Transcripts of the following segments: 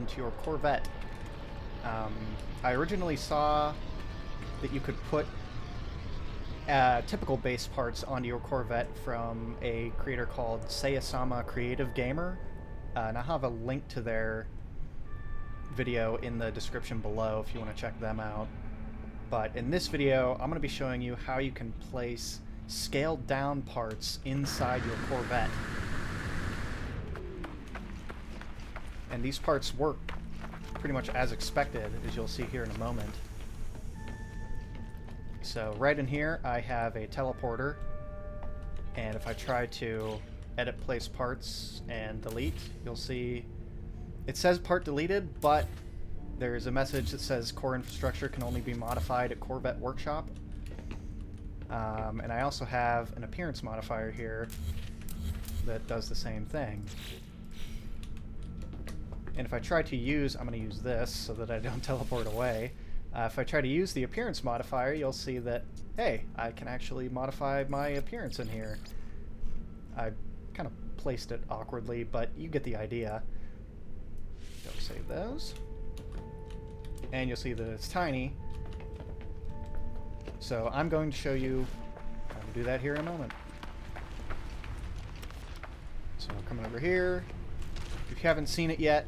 onto your Corvette. I originally saw that you could put typical base parts onto your Corvette from a creator called Sayasama Creative Gamer, and I'll have a link to their video in the description below if you want to check them out. But in this video, I'm going to be showing you how you can place scaled down parts inside your Corvette. And these parts work pretty much as expected, as you'll see here in a moment. So right in here, I have a teleporter, and if I try to edit place parts and delete, you'll see it says part deleted, but there's a message that says core infrastructure can only be modified at Corvette Workshop. And I also have an appearance modifier here that does the same thing. And if I try to use, I'm going to use this so that I don't teleport away. If I try to use the appearance modifier, you'll see that, hey, I can actually modify my appearance in here. I kind of placed it awkwardly, but you get the idea. Go save those. And you'll see that it's tiny. So I'm going to show you how to do that here in a moment. So coming over here, if you haven't seen it yet,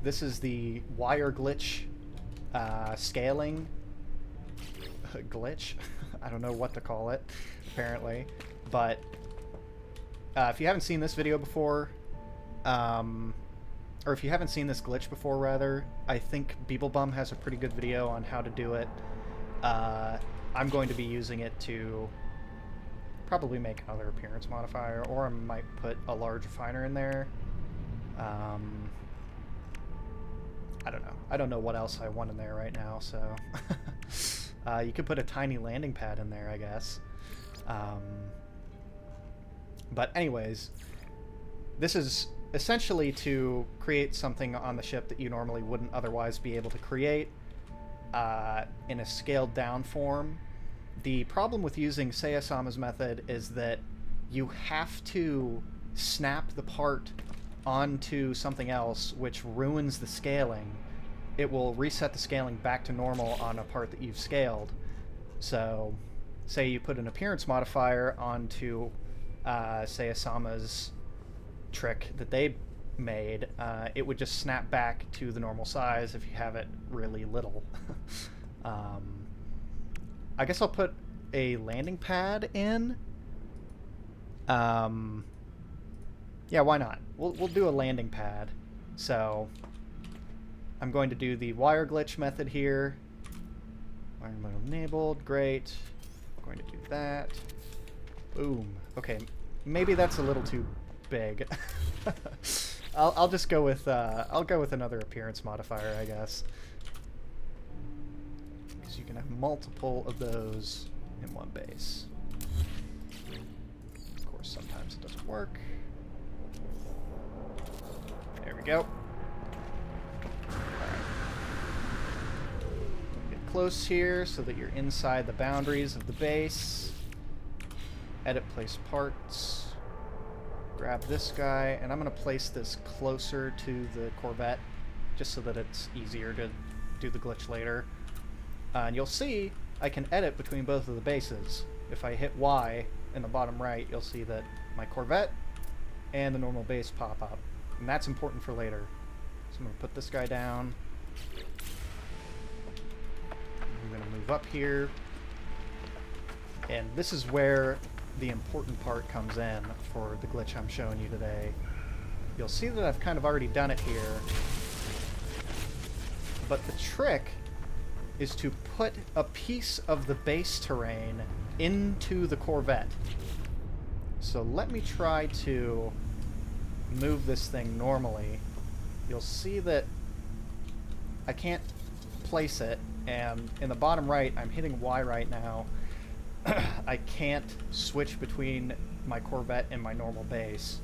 this is the wire glitch scaling glitch. I don't know what to call it, apparently. But if you haven't seen this video before, or if you haven't seen this glitch before, rather, I think Beeblebum has a pretty good video on how to do it. I'm going to be using it to probably make another appearance modifier, or I might put a large refiner in there. I don't know. I don't know what else I want in there right now, so... you could put a tiny landing pad in there, I guess. But anyways, this is essentially to create something on the ship that you normally wouldn't otherwise be able to create in a scaled down form. The problem with using Sayasama's method is that you have to snap the part onto something else, which ruins the scaling. It will reset the scaling back to normal on a part that you've scaled. So, say you put an appearance modifier onto Sayasama's trick that they made, it would just snap back to the normal size if you have it really little. I guess I'll put a landing pad in. Yeah, why not? We'll do a landing pad. So I'm going to do the wire glitch method here. Wire mode enabled, great. I'm going to do that. Boom. Okay, maybe that's a little too big. I'll just go with I'll go with another appearance modifier, I guess. Because you can have multiple of those in one base. Of course, sometimes it doesn't work. There we go. Get close here so that you're inside the boundaries of the base. Edit place parts. Grab this guy, and I'm going to place this closer to the Corvette just so that it's easier to do the glitch later. And you'll see I can edit between both of the bases. If I hit Y in the bottom right, you'll see that my Corvette and the normal base pop up. And that's important for later. So I'm going to put this guy down. I'm going to move up here. And this is where the important part comes in for the glitch I'm showing you today. You'll see that I've kind of already done it here. But the trick is to put a piece of the base terrain into the Corvette. So let me try to move this thing normally. You'll see that I can't place it, and in the bottom right, I'm hitting Y right now. I can't switch between my Corvette and my normal base.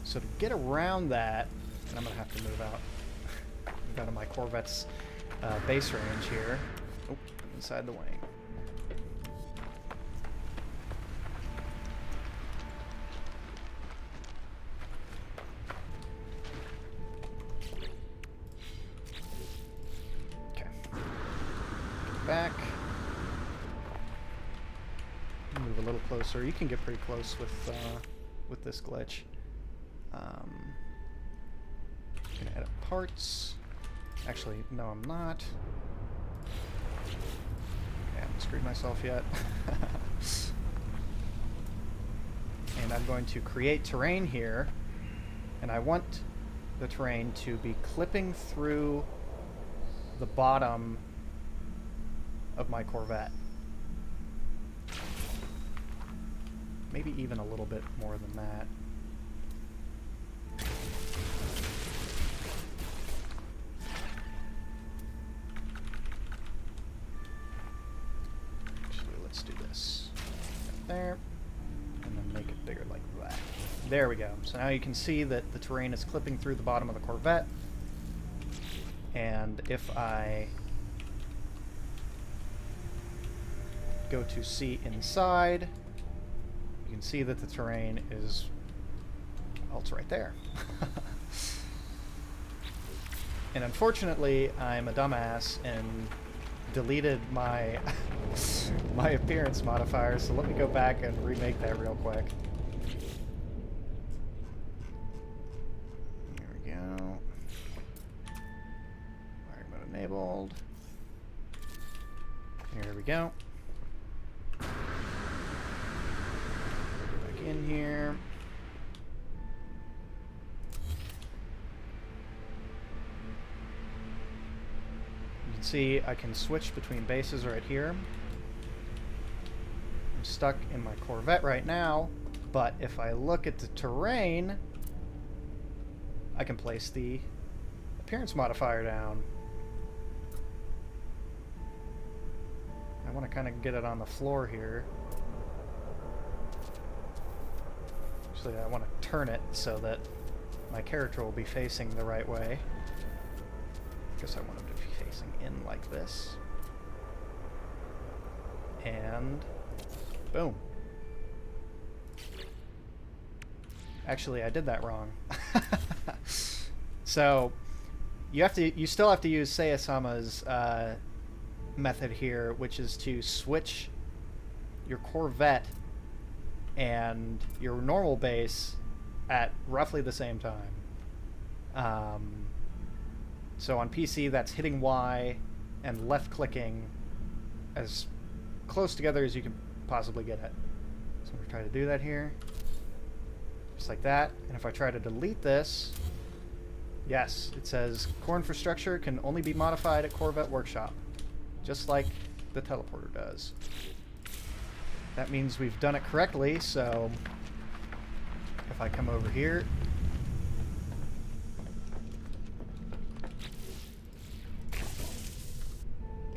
So to get around that, and I'm going to have to move out of my Corvette's base range here. Oh, inside the wing. closer. You can get pretty close with this glitch. Gonna edit parts. Actually, no, I'm not. I haven't screwed myself yet. And I'm going to create terrain here, and I want the terrain to be clipping through the bottom of my Corvette. Maybe even a little bit more than that. Actually, let's do this. Right there. And then make it bigger like that. There we go. So now you can see that the terrain is clipping through the bottom of the Corvette. And if I go to see inside, you can see that the terrain is, well, it's right there. And unfortunately, I'm a dumbass and deleted my my appearance modifier, so let me go back and remake that real quick. There we go. Fire mode enabled. Here we go. In here. You can see I can switch between bases right here. I'm stuck in my Corvette right now, but if I look at the terrain, I can place the appearance modifier down. I want to kind of get it on the floor here. Actually, I want to turn it so that my character will be facing the right way. I guess I want him to be facing in like this. And boom. Actually, I did that wrong. So you still have to use Seiya-sama's method here, which is to switch your Corvette and your normal base at roughly the same time. So on PC, that's hitting Y and left clicking as close together as you can possibly get it. So I'm going to try to do that here. Just like that. And if I try to delete this, yes, it says core infrastructure can only be modified at Corvette Workshop, just like the teleporter does. That means we've done it correctly, so if I come over here,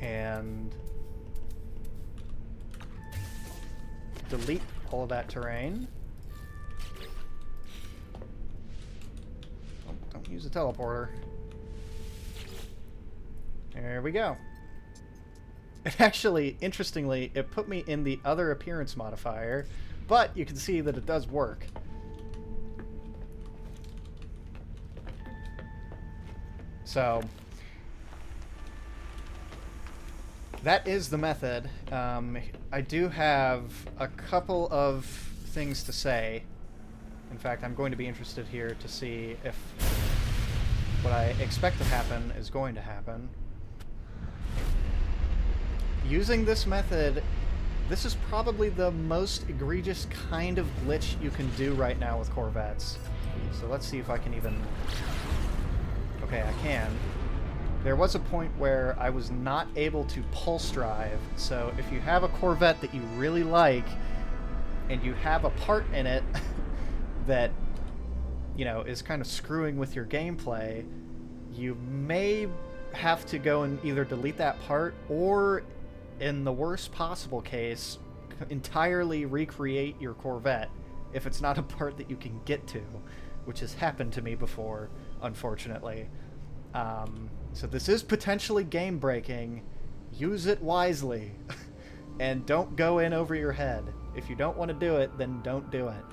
and delete all of that terrain. Oh, don't use the teleporter. There we go. It actually, interestingly, it put me in the other appearance modifier, but you can see that it does work. So that is the method. I do have a couple of things to say. In fact, I'm going to be interested here to see if what I expect to happen is going to happen. Using this method, this is probably the most egregious kind of glitch you can do right now with Corvettes. So let's see if I can even... Okay, I can. There was a point where I was not able to pulse drive, so if you have a Corvette that you really like, and you have a part in it that, you know, is kind of screwing with your gameplay, you may have to go and either delete that part, or, in the worst possible case, entirely recreate your Corvette if it's not a part that you can get to, which has happened to me before, unfortunately. So this is potentially game-breaking. Use it wisely. And don't go in over your head. If you don't want to do it, then don't do it.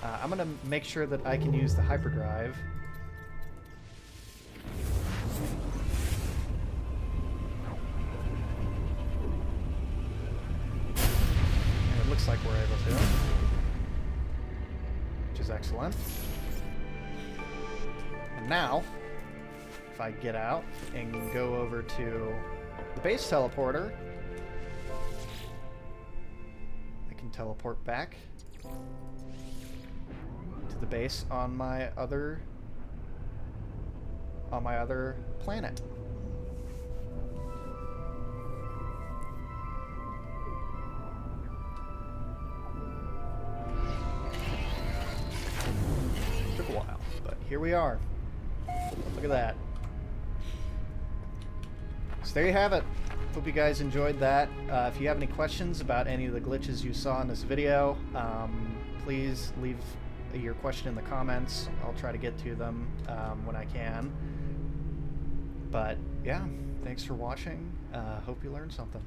I'm going to make sure that I can use the hyperdrive. And it looks like we're we're able to, which is excellent. And now, if I get out and go over to the base teleporter, I can teleport back to the base on my other planet. Took a while, but here we are. Look at that. So there you have it. Hope you guys enjoyed that. If you have any questions about any of the glitches you saw in this video, please leave your question in the comments. I'll try to get to them when I can. But yeah, thanks for watching. Hope you learned something.